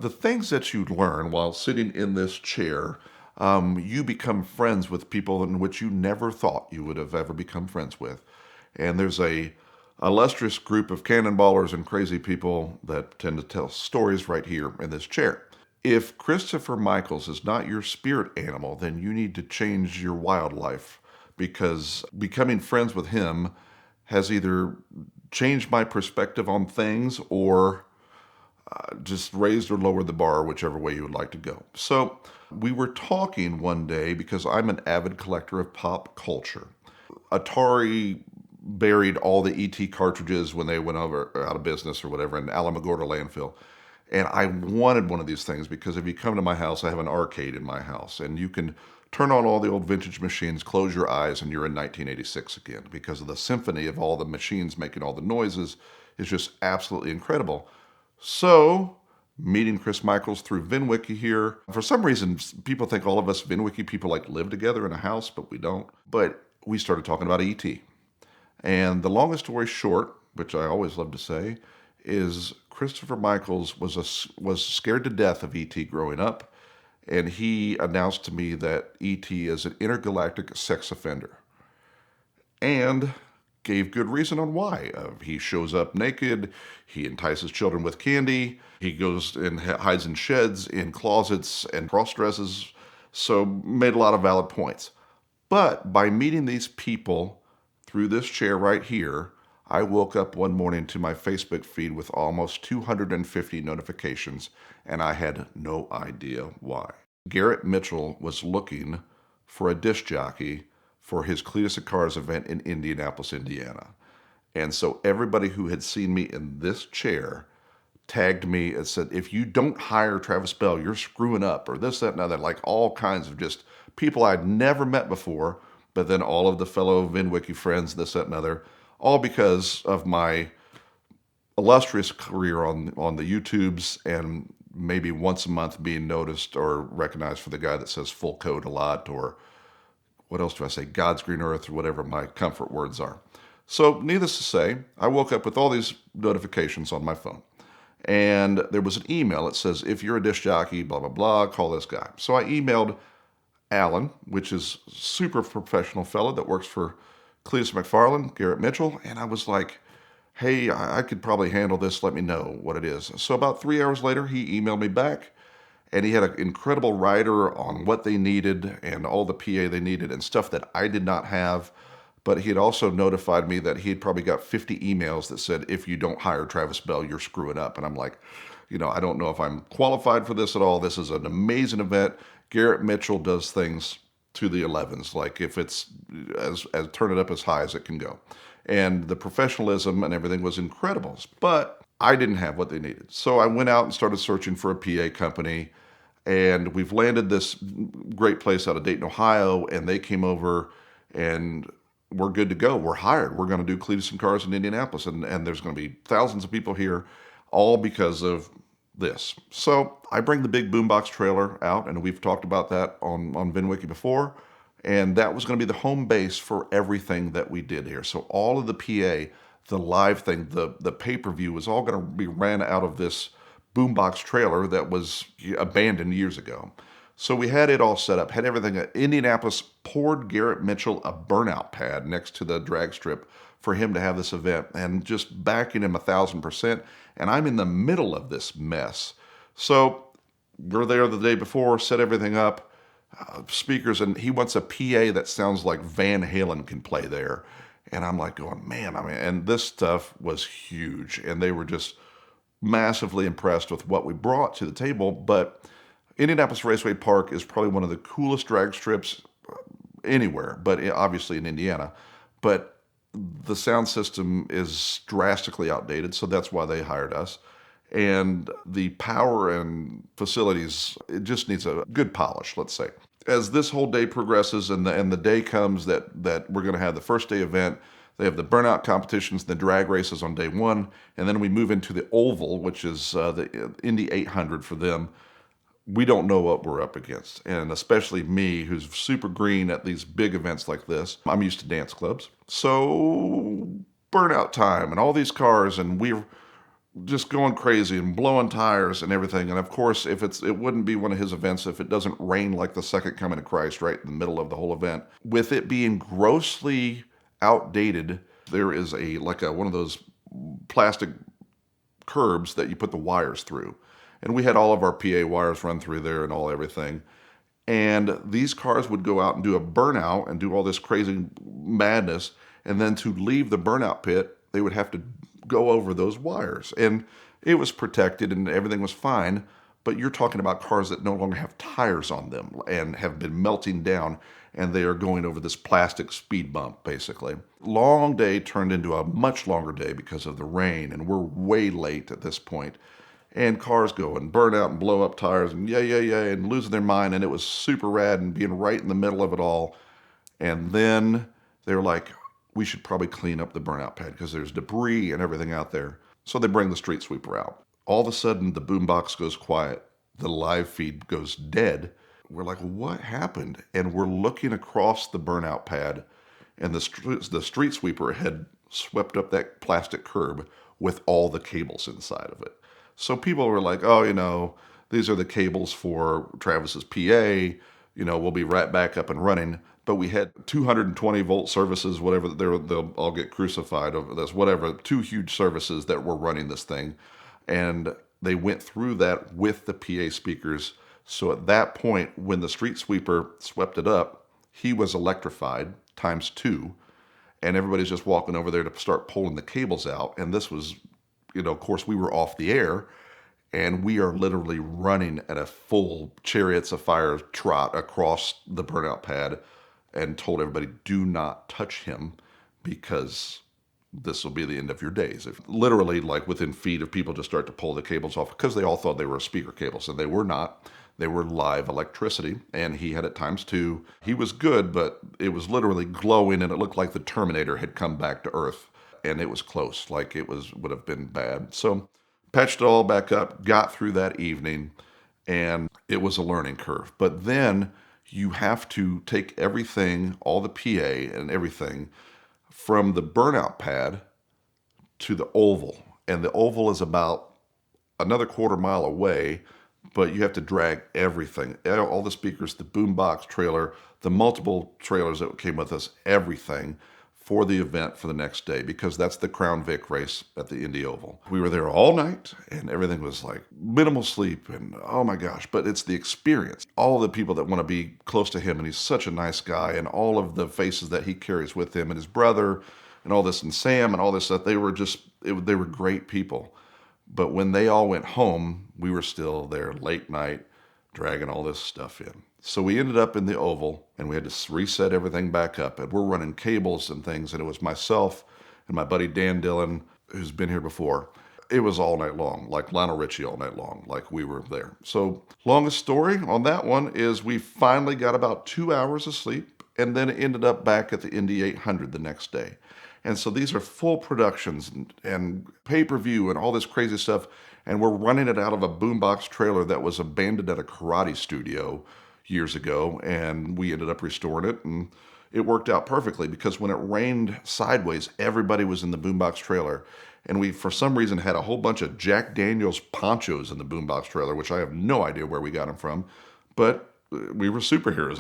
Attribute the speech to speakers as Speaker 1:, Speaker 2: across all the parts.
Speaker 1: The things that you learn while sitting in this chair, you become friends with people in which you never thought you would have ever become friends with. And there's a illustrious group of cannonballers and crazy people that tend to tell stories right here in this chair. If Christopher Michaels is not your spirit animal, then you need to change your wildlife because becoming friends with him has either changed my perspective on things or just raised or lowered the bar, whichever way you would like to go. So we were talking one day because I'm an avid collector of pop culture. Atari buried all the ET cartridges when they went over out of business or whatever in Alamogordo landfill. And I wanted one of these things because if you come to my house, I have an arcade in my house, and you can turn on all the old vintage machines, close your eyes, and you're in 1986 again because of the symphony of all the machines making all the noises is just absolutely incredible. So, meeting Chris Michaels through VINwiki here. For some reason, people think all of us VINwiki people like live together in a house, but we don't. But we started talking about ET. And the longest story short, which I always love to say, is Christopher Michaels was scared to death of ET growing up, and he announced to me that ET is an intergalactic sex offender, and gave good reason on why. He shows up naked, he entices children with candy, he goes and hides in sheds, in closets, and cross dresses. So made a lot of valid points. But by meeting these people through this chair right here, I woke up one morning to my Facebook feed with almost 250 notifications, and I had no idea why. Garrett Mitchell was looking for a disc jockey for his Cleetus Cars event in Indianapolis, Indiana. And so everybody who had seen me in this chair tagged me and said, if you don't hire Travis Bell, you're screwing up, or this, that, and other, like all kinds of just people I'd never met before, but then all of the fellow VINwiki friends, this, that, and other, all because of my illustrious career on the YouTubes and maybe once a month being noticed or recognized for the guy that says full code a lot, or what else do I say, God's green earth, or whatever my comfort words are. So needless to say, I woke up with all these notifications on my phone. And there was an email that says, if you're a disc jockey, blah, blah, blah, call this guy. So I emailed Alan, which is a super professional fellow that works for Cleetus McFarland, Garrett Mitchell, and I was like, hey, I could probably handle this. Let me know what it is. So about 3 hours later, he emailed me back, and he had an incredible writer on what they needed and all the PA they needed and stuff that I did not have. But he had also notified me that he had probably got 50 emails that said, if you don't hire Travis Bell, you're screwing up. And I'm like, I don't know if I'm qualified for this at all. This is an amazing event. Garrett Mitchell does things to the 11s, like if it's as turn it up as high as it can go. And the professionalism and everything was incredible. But I didn't have what they needed. So I went out and started searching for a PA company. And we've landed this great place out of Dayton, Ohio, and they came over and we're good to go. We're hired. We're going to do Cleetus and Cars in Indianapolis, and there's going to be thousands of people here, all because of this. So I bring the big boombox trailer out, and we've talked about that on VINwiki before, and that was going to be the home base for everything that we did here. So all of the PA, the live thing, the pay-per-view was all going to be ran out of this boombox trailer that was abandoned years ago. So we had it all set up, had everything. Indianapolis poured Garrett Mitchell a burnout pad next to the drag strip for him to have this event, and just backing him 1,000%. And I'm in the middle of this mess. So we're there the day before, set everything up, speakers, and he wants a PA that sounds like Van Halen can play there. And I'm like going, man, and this stuff was huge. And they were just massively impressed with what we brought to the table. But Indianapolis Raceway Park is probably one of the coolest drag strips anywhere, but obviously in Indiana. But the sound system is drastically outdated, so that's why they hired us. And the power and facilities, it just needs a good polish, let's say. As this whole day progresses and the day comes that we're going to have the first day event, they have the burnout competitions, the drag races on day one, and then we move into the oval, which is the Indy 800 for them. We don't know what we're up against, and especially me, who's super green at these big events like this. I'm used to dance clubs. So burnout time and all these cars, and we're just going crazy and blowing tires and everything. And of course, it wouldn't be one of his events if it doesn't rain like the second coming of Christ right in the middle of the whole event. With it being grossly outdated, there is one of those plastic curbs that you put the wires through. And we had all of our PA wires run through there and all everything. And these cars would go out and do a burnout and do all this crazy madness. And then to leave the burnout pit, they would have to go over those wires. And it was protected and everything was fine. But you're talking about cars that no longer have tires on them and have been melting down, and they are going over this plastic speed bump, basically. Long day turned into a much longer day because of the rain, and we're way late at this point. And cars go and burn out and blow up tires and and losing their mind. And it was super rad and being right in the middle of it all. And then they were like, we should probably clean up the burnout pad because there's debris and everything out there. So they bring the street sweeper out. All of a sudden, the boombox goes quiet. The live feed goes dead. We're like, what happened? And we're looking across the burnout pad, and the street sweeper had swept up that plastic curb with all the cables inside of it. So people were like, oh, these are the cables for Travis's PA. We'll be right back up and running. But we had 220 volt services, whatever. They'll all get crucified over this, whatever. Two huge services that were running this thing. And they went through that with the PA speakers. So at that point, when the street sweeper swept it up, he was electrified times two. And everybody's just walking over there to start pulling the cables out. And this was, of course, we were off the air. And we are literally running at a full Chariots of Fire trot across the burnout pad and told everybody, do not touch him because this will be the end of your days. If literally, like within feet of people just start to pull the cables off because they all thought they were speaker cables, and they were not. They were live electricity, and he had it times two. He was good, but it was literally glowing, and it looked like the Terminator had come back to Earth, and it was close, like would have been bad. So patched it all back up, got through that evening, and it was a learning curve. But then you have to take everything, all the PA and everything, from the burnout pad to the oval. And the oval is about another quarter mile away, but you have to drag everything, all the speakers, the boombox trailer, the multiple trailers that came with us, everything for the event for the next day, because that's the Crown Vic race at the Indy Oval. We were there all night, and everything was like minimal sleep, and oh my gosh, but it's the experience. All the people that want to be close to him, and he's such a nice guy, and all of the faces that he carries with him, and his brother, and all this, and Sam, and all this stuff, they were great people. But when they all went home, we were still there late night, dragging all this stuff in. So we ended up in the oval, and we had to reset everything back up. And we're running cables and things, and it was myself and my buddy Dan Dillon, who's been here before. It was all night long, like Lionel Richie all night long, like we were there. So longest story on that one is we finally got about 2 hours of sleep, and then ended up back at the Indy 800 the next day. And so these are full productions and pay-per-view and all this crazy stuff. And we're running it out of a boombox trailer that was abandoned at a karate studio years ago. And we ended up restoring it. And it worked out perfectly because when it rained sideways, everybody was in the boombox trailer. And we, for some reason, had a whole bunch of Jack Daniels ponchos in the boombox trailer, which I have no idea where we got them from. But we were superheroes.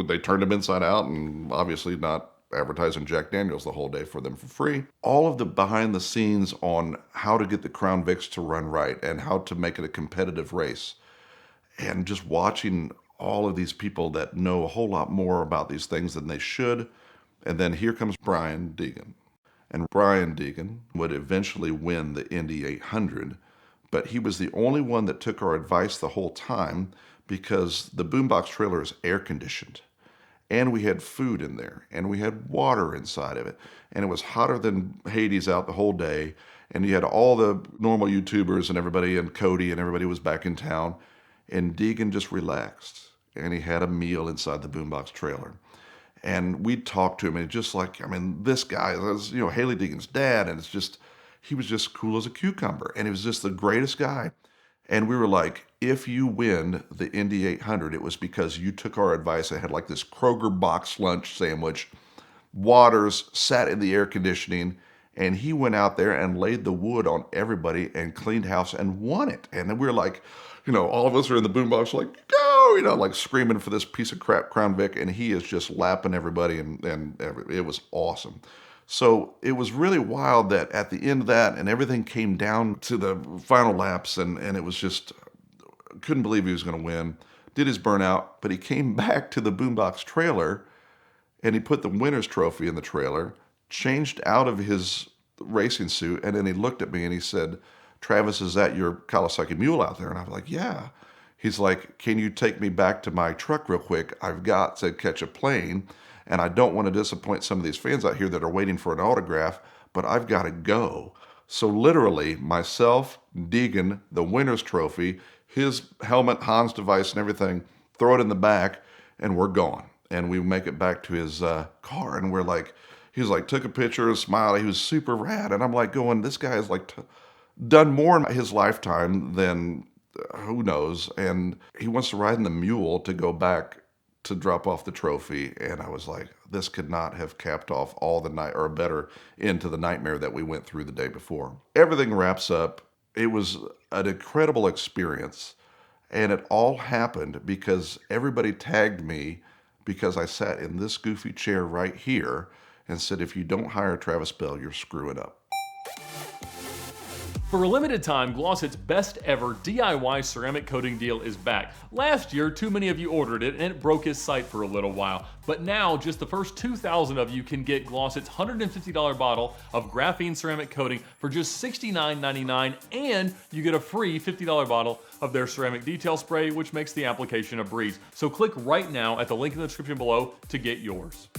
Speaker 1: They turned them inside out, and obviously not advertising Jack Daniels the whole day for them for free. All of the behind the scenes on how to get the Crown Vics to run right and how to make it a competitive race. And just watching all of these people that know a whole lot more about these things than they should. And then here comes Brian Deegan. And Brian Deegan would eventually win the Indy 800, but he was the only one that took our advice the whole time because the boombox trailer is air conditioned. And we had food in there, and we had water inside of it, and it was hotter than Hades out the whole day, and you had all the normal YouTubers and everybody, and Cody, and everybody was back in town, and Deegan just relaxed, and he had a meal inside the boombox trailer. And we talked to him, and just like, this guy was, Haley Deegan's dad, and he was just cool as a cucumber, and he was just the greatest guy. And we were like, if you win the Indy 800, it was because you took our advice. I had like this Kroger box lunch sandwich, waters, sat in the air conditioning, And he went out there and laid the wood on everybody and cleaned house and won it. And then we were like, all of us are in the boombox like, go, like screaming for this piece of crap Crown Vic. And he is just lapping everybody, and it was awesome. So it was really wild that at the end of that, and everything came down to the final laps, and it was just, couldn't believe he was going to win. Did his burnout, but he came back to the boombox trailer, and he put the winner's trophy in the trailer, changed out of his racing suit, and then he looked at me and he said, "Travis, is that your Kawasaki Mule out there?" And I was like, "Yeah." He's like, "Can you take me back to my truck real quick? I've got to catch a plane, and I don't want to disappoint some of these fans out here that are waiting for an autograph, but I've got to go." So literally, myself, Deegan, the winner's trophy, his helmet, Hans device, and everything, throw it in the back, and we're gone. And we make it back to his car, and he was like, took a picture, smiled. He was super rad. And I'm like going, this guy has like done more in his lifetime than who knows. And he wants to ride in the mule to go back to drop off the trophy. And I was like, this could not have capped off all the night, or better, into the nightmare that we went through the day before. Everything wraps up. It was an incredible experience. And it all happened because everybody tagged me because I sat in this goofy chair right here and said, if you don't hire Travis Bell, you're screwing up.
Speaker 2: For a limited time, Glossett's best ever DIY ceramic coating deal is back. Last year, too many of you ordered it and it broke his site for a little while. But now, just the first 2,000 of you can get Glossett's $150 bottle of graphene ceramic coating for just $69.99, and you get a free $50 bottle of their ceramic detail spray, which makes the application a breeze. So click right now at the link in the description below to get yours.